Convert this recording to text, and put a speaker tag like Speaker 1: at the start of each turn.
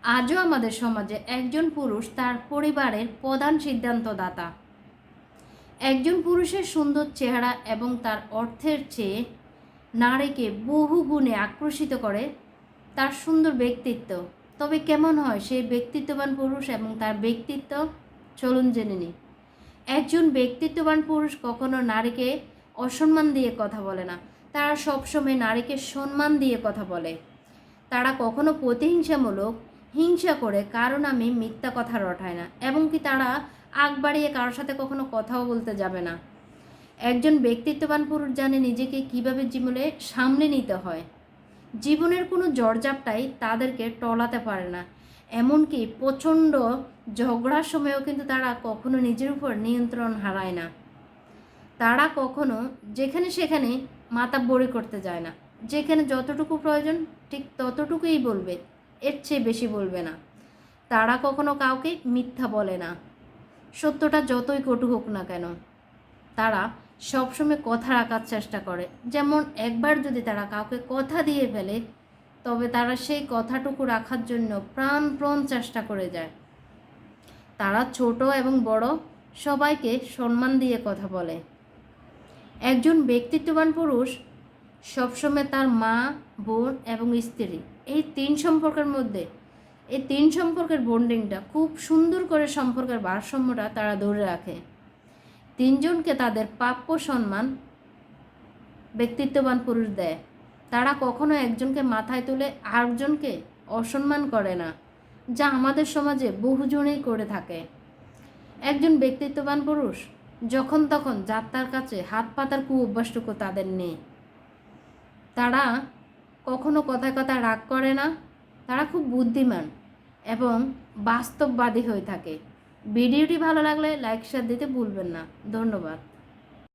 Speaker 1: আজও আমাদের সমাজে একজন পুরুষ তার পরিবারের প্রধান সিদ্ধান্তদাতা। একজন পুরুষের সুন্দর চেহারা এবং তার অর্থের চেয়ে নারীকে বহু গুণে আকর্ষিত করে তার সুন্দর ব্যক্তিত্ব। তবে কেমন হয় সেই ব্যক্তিত্ববান পুরুষ এবং তার ব্যক্তিত্ব? চলুন জেনে নিই। একজন ব্যক্তিত্ববান পুরুষ কখনো নারীকে অসম্মান দিয়ে কথা বলে না, তারা সবসময় নারীকে সম্মান দিয়ে কথা বলে। তারা কখনো প্রতিহিংসামূলক হিংসা করে কারো নামে মিথ্যা কথা রটায় না, এবং কি তারা আগ বাড়িয়ে কারোর সাথে কখনো কথাও বলতে যাবে না। একজন ব্যক্তিত্ববান পুরুষ জানে নিজেকে কীভাবে জীবনে সামলে নিতে হয়। জীবনের কোনো ঝড়ঝাপটাই তাদেরকে টলাতে পারে না। এমনকি প্রচণ্ড ঝগড়ার সময়ও কিন্তু তারা কখনো নিজের উপর নিয়ন্ত্রণ হারায় না। তারা কখনো যেখানে সেখানে মাতাব্বরি করতে যায় না। যেখানে যতটুকু প্রয়োজন ঠিক ততটুকুই বলবে, এর চেয়ে বেশি বলবে না। তারা কখনো কাউকে মিথ্যা বলে না, সত্যটা যতই কটু হোক না কেন। তারা সবসময় কথা রাখার চেষ্টা করে। যেমন একবার যদি তারা কাউকে কথা দিয়ে ফেলে, তবে তারা সেই কথাটুকু রাখার জন্য প্রাণপণ চেষ্টা করে যায়। তারা ছোট এবং বড় সবাইকে সম্মান দিয়ে কথা বলে। একজন ব্যক্তিত্ববান পুরুষ সবসময় তার মা, বোন এবং স্ত্রী, এই তিন সম্পর্কের বন্ডিংটা খুব সুন্দর করে, সম্পর্কের ভারসাম্যটা তারা ধরে রাখে। তিনজনকে তাদের প্রাপ্য সম্মান ব্যক্তিত্ববান পুরুষ দেয়। তারা কখনো একজনকে মাথায় তুলে আরেকজনকে অসম্মান করে না, যা আমাদের সমাজে বহুজনেই করে থাকে। একজন ব্যক্তিত্ববান পুরুষ যখন তখন যাত্রার কাছে হাত পাতার অভ্যাসটুকু তাদের নেই। তারা কখনো কথায় কথায় রাগ করে না। তারা খুব বুদ্ধিমান এবং বাস্তববাদী হয়ে থাকে। ভিডিওটি ভালো লাগলে লাইক শেয়ার দিতে ভুলবেন না। ধন্যবাদ।